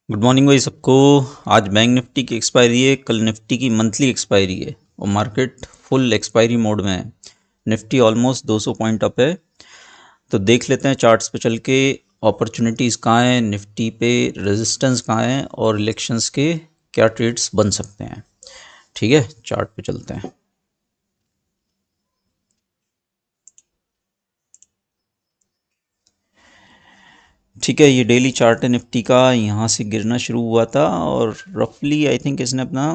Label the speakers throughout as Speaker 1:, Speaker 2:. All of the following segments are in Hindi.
Speaker 1: गुड मॉर्निंग भाई सबको। आज बैंक निफ्टी की एक्सपायरी है, कल निफ्टी की मंथली एक्सपायरी है और मार्केट फुल एक्सपायरी मोड में है। निफ्टी ऑलमोस्ट 200 पॉइंट अप है। तो देख लेते हैं चार्ट्स पे चल के अपॉर्चुनिटीज़ कहाँ हैं, निफ्टी पे रेजिस्टेंस कहाँ है और इलेक्शंस के क्या ट्रेड्स बन सकते हैं। ठीक है, चार्ट पे चलते हैं। ठीक है, ये डेली चार्ट है निफ्टी का। यहाँ से गिरना शुरू हुआ था और रफली आई थिंक इसने अपना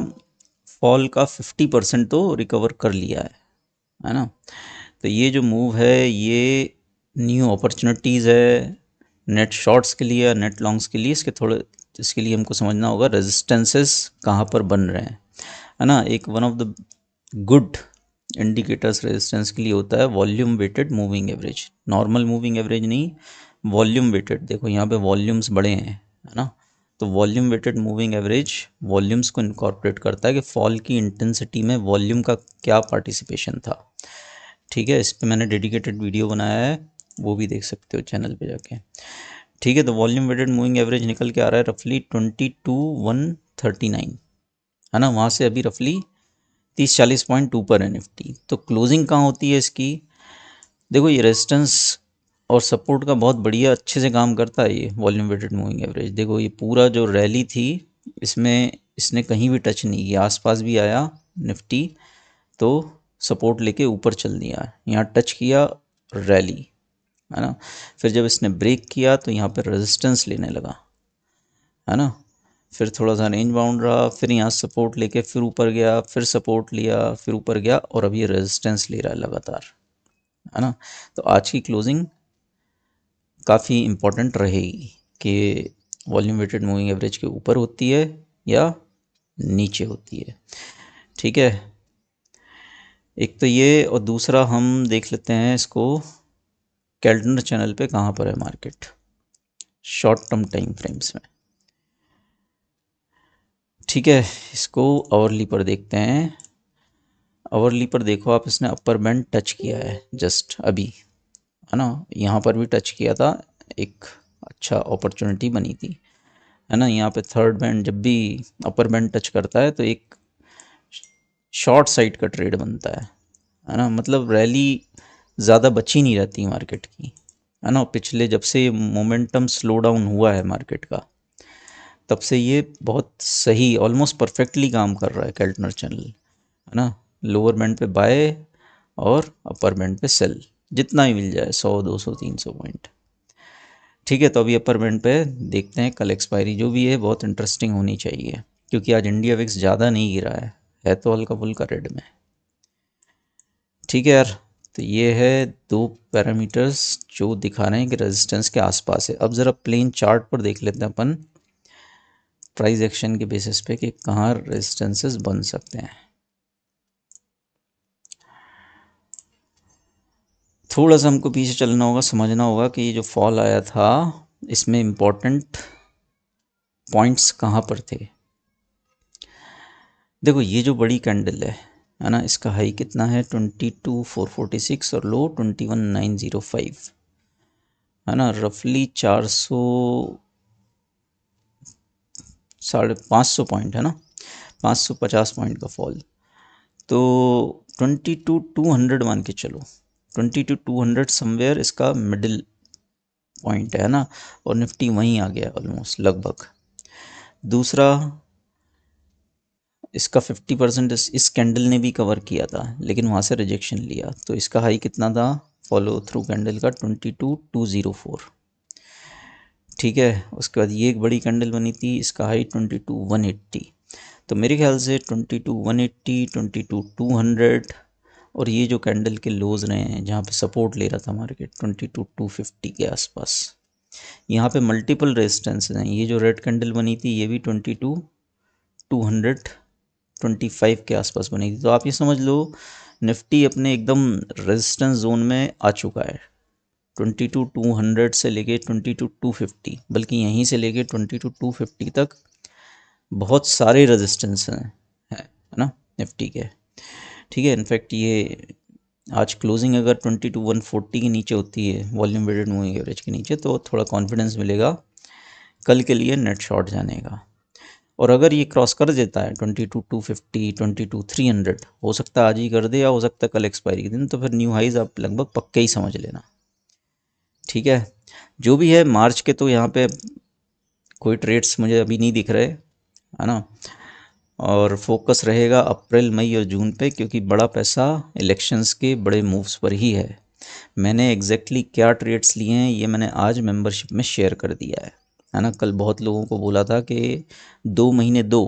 Speaker 1: फॉल का 50% तो रिकवर कर लिया है ना। तो ये जो मूव है ये न्यू अपॉर्चुनिटीज़ है नेट शॉर्ट्स के लिए या नेट लॉन्ग्स के लिए। इसके लिए हमको समझना होगा रेजिस्टेंसेस कहाँ पर बन रहे हैं, है ना। एक one of the good indicators resistance के लिए होता है volume weighted moving average, normal moving average नहीं, वॉल्यूम वेटेड। देखो यहाँ पे वॉल्यूम्स बड़े हैं, है ना। तो volume weighted moving average volumes को इनकॉर्पोरेट करता है कि फॉल की इंटेंसिटी में वॉल्यूम का क्या पार्टिसिपेशन था। ठीक है, इस पर मैंने डेडिकेटेड वीडियो बनाया है, वो भी देख सकते हो चैनल पे जाके। ठीक है, तो वॉल्यूम वेटेड मूविंग एवरेज निकल के आ रहा है रफली 22,139, है ना। वहाँ से अभी रफली 30-40 पॉइंट ऊपर है निफ्टी। तो क्लोजिंग कहाँ होती है इसकी? देखो ये रेजिस्टेंस और सपोर्ट का बहुत बढ़िया अच्छे से काम करता है ये वॉल्यूम वेटेड मूविंग एवरेज। देखो ये पूरा जो रैली थी इसमें इसने कहीं भी टच नहीं किया, आसपास भी आया निफ्टी तो सपोर्ट लेके ऊपर चल दिया, यहाँ टच किया रैली, है ना। फिर जब इसने ब्रेक किया तो यहाँ पर रेजिस्टेंस लेने लगा, है ना। फिर थोड़ा सा रेंज बाउंड रहा, फिर यहाँ सपोर्ट लेके फिर ऊपर गया, फिर सपोर्ट लिया, फिर ऊपर गया और अब ये रेजिस्टेंस ले रहा है लगातार, है ना। तो आज की क्लोजिंग काफ़ी इम्पोर्टेंट रहेगी कि वॉल्यूम वेटेड मूविंग एवरेज के ऊपर होती है या नीचे होती है। ठीक है, एक तो ये, और दूसरा हम देख लेते हैं इसको कैल्डनर चैनल पे कहाँ पर है market short term time frames में। ठीक है, इसको आवरली पर देखते हैं। आवरली पर देखो आप, इसने अपर बैंड टच किया है जस्ट अभी, है ना। यहाँ पर भी टच किया था, एक अच्छा अपॉर्चुनिटी बनी थी, है ना। यहाँ पे थर्ड बैंड जब भी अपर बैंड टच करता है तो एक शॉर्ट साइड का ट्रेड बनता है ना। मतलब रैली ज़्यादा बची नहीं रहती मार्केट की, है ना। पिछले जब से मोमेंटम स्लो डाउन हुआ है मार्केट का तब से ये बहुत सही ऑलमोस्ट परफेक्टली काम कर रहा है कैल्टनर चैनल, है ना। लोअर बैंड पे बाय और अपर बैंड पे सेल, जितना ही मिल जाए 100, 200, 300 पॉइंट। ठीक है, तो अभी अपर बैंड पे देखते हैं कल एक्सपायरी जो भी है बहुत इंटरेस्टिंग होनी चाहिए, क्योंकि आज इंडिया विक्स ज़्यादा नहीं गिरा है तो हल्का फुल्का रेड में। ठीक है यार, तो ये है दो पैरामीटर्स जो दिखा रहे हैं कि रेजिस्टेंस के आसपास है। अब ज़रा प्लेन चार्ट पर देख लेते हैं अपन प्राइस एक्शन के बेसिस पे कि कहाँ रेजिस्टेंसेस बन सकते हैं। थोड़ा सा हमको पीछे चलना होगा, समझना होगा कि ये जो फॉल आया था इसमें इम्पोर्टेंट पॉइंट्स कहाँ पर थे। देखो ये जो बड़ी कैंडल है ना, इसका हाई कितना है 22,446 और लो 21,905, है ना। रफली 400 550 पॉइंट, है ना, 550 पॉइंट का फॉल। तो 22,200 मान के चलो, 22,200 समवेयर इसका मिडिल पॉइंट है ना, और निफ्टी वहीं आ गया ऑलमोस्ट लगभग। दूसरा, इसका 50% इस कैंडल ने भी कवर किया था लेकिन वहाँ से रिजेक्शन लिया, तो इसका हाई कितना था फॉलो थ्रू कैंडल का 22,204। ठीक है, उसके बाद ये एक बड़ी कैंडल बनी थी, इसका हाई 22,180। तो मेरे ख्याल से 22,180, 22,200 और ये जो कैंडल के लोज रहे हैं जहाँ पे सपोर्ट ले रहा था मार्केट 22,250 के आसपास, यहाँ पे मल्टीपल रेजिस्टेंस हैं। ये जो रेड कैंडल बनी थी ये भी 22,225 के आसपास बनी थी। तो आप ये समझ लो निफ्टी अपने एकदम रेजिस्टेंस जोन में आ चुका है, 22,200 से लेके 22,250, बल्कि यहीं से लेके 22,250 तक बहुत सारे रेजिस्टेंस है ना निफ्टी के। ठीक है, इनफैक्ट ये आज क्लोजिंग अगर 22,140 के नीचे होती है वॉल्यूम वेटेड मूविंग एवरेज के नीचे, तो थोड़ा कॉन्फिडेंस मिलेगा कल के लिए नेट शॉर्ट जाने का। और अगर ये क्रॉस कर देता है 22,250, 22,300, हो सकता है आज ही कर दे या हो सकता है कल एक्सपायरी के दिन, तो फिर न्यू हाइज आप लगभग पक्के ही समझ लेना। ठीक है, जो भी है मार्च के तो यहाँ पे कोई ट्रेड्स मुझे अभी नहीं दिख रहे, है ना। और फोकस रहेगा अप्रैल मई और जून पे, क्योंकि बड़ा पैसा इलेक्शंस के बड़े मूव्स पर ही है। मैंने एग्जैक्टली क्या ट्रेड्स लिए हैं ये मैंने आज मेंबरशिप में शेयर कर दिया है ना। कल बहुत लोगों को बोला था कि 2 महीने दो,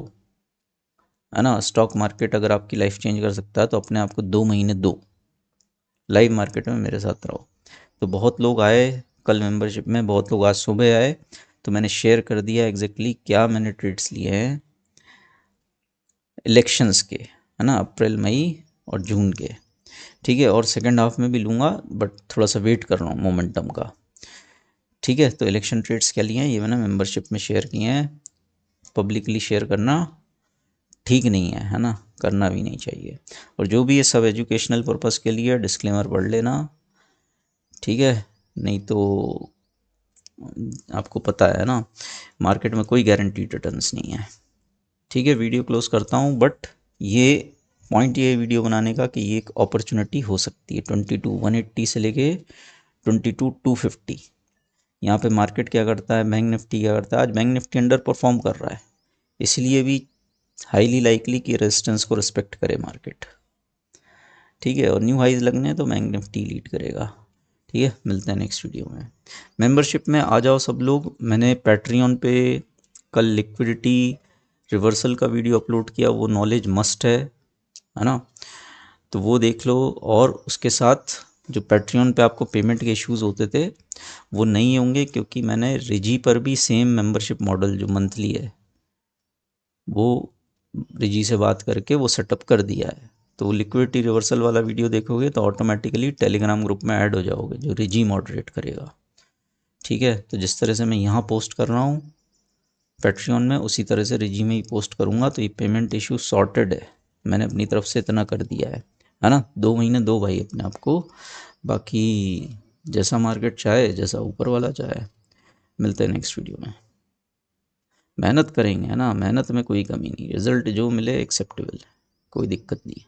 Speaker 1: है ना, स्टॉक मार्केट अगर आपकी लाइफ चेंज कर सकता है तो अपने आप को 2 महीने दो, लाइव मार्केट में मेरे साथ रहो। तो बहुत लोग आए कल मेंबरशिप में, बहुत लोग आज सुबह आए, तो मैंने शेयर कर दिया एग्जैक्टली क्या मैंने ट्रेड्स लिए हैं इलेक्शंस के, है ना, अप्रैल मई और जून के। ठीक है, और सेकंड हाफ में भी लूँगा, बट थोड़ा सा वेट कर रहा हूँ मोमेंटम का। ठीक है, तो इलेक्शन ट्रेड्स क्या लिए हैं ये मैंने मेंबरशिप में शेयर किए हैं। पब्लिकली शेयर करना ठीक नहीं है ना, करना भी नहीं चाहिए। और जो भी ये सब एजुकेशनल पर्पस के लिए, डिस्क्लेमर पढ़ लेना। ठीक है, नहीं तो आपको पता है ना, मार्केट में कोई गारंटीड रिटर्न्स नहीं है। ठीक है, वीडियो क्लोज करता हूँ, बट ये पॉइंट ये वीडियो बनाने का कि ये एक अपॉर्चुनिटी हो सकती है 22,180 से लेके 22,250। यहाँ पे मार्केट क्या करता है, बैंक निफ्टी क्या करता है, आज बैंक निफ्टी अंडर परफॉर्म कर रहा है, इसलिए भी हाईली लाइकली कि रेजिस्टेंस को रिस्पेक्ट करे मार्केट। ठीक है, और न्यू हाइज लगने हैं तो बैंक निफ्टी लीड करेगा। ठीक है, मिलते हैं नेक्स्ट वीडियो में। मेंबरशिप में आ जाओ सब लोग। मैंने पैट्रियन पे कल लिक्विडिटी रिवर्सल का वीडियो अपलोड किया, वो नॉलेज मस्ट है ना, तो वो देख लो। और उसके साथ जो पैट्रियन पे आपको पेमेंट के इश्यूज होते थे वो नहीं होंगे, क्योंकि मैंने रिजी पर भी सेम मेंबरशिप मॉडल जो मंथली है वो रिजी से बात करके वो सेटअप कर दिया है। तो लिक्विडिटी रिवर्सल वाला वीडियो देखोगे तो ऑटोमेटिकली टेलीग्राम ग्रुप में ऐड हो जाओगे, जो रिजी मॉडरेट करेगा। ठीक है, तो जिस तरह से मैं यहाँ पोस्ट कर रहा हूँ पैट्रियन में, उसी तरह से रिजी में ही पोस्ट करूँगा। तो ये पेमेंट इशू सॉर्टेड है, मैंने अपनी तरफ से इतना कर दिया है ना। 2 महीने दो भाई अपने आप को, बाकी जैसा मार्केट चाहे, जैसा ऊपर वाला चाहे। मिलते हैं नेक्स्ट वीडियो में। मेहनत करेंगे, है ना, मेहनत में कोई कमी नहीं, रिजल्ट जो मिले एक्सेप्टेबल है, कोई दिक्कत नहीं।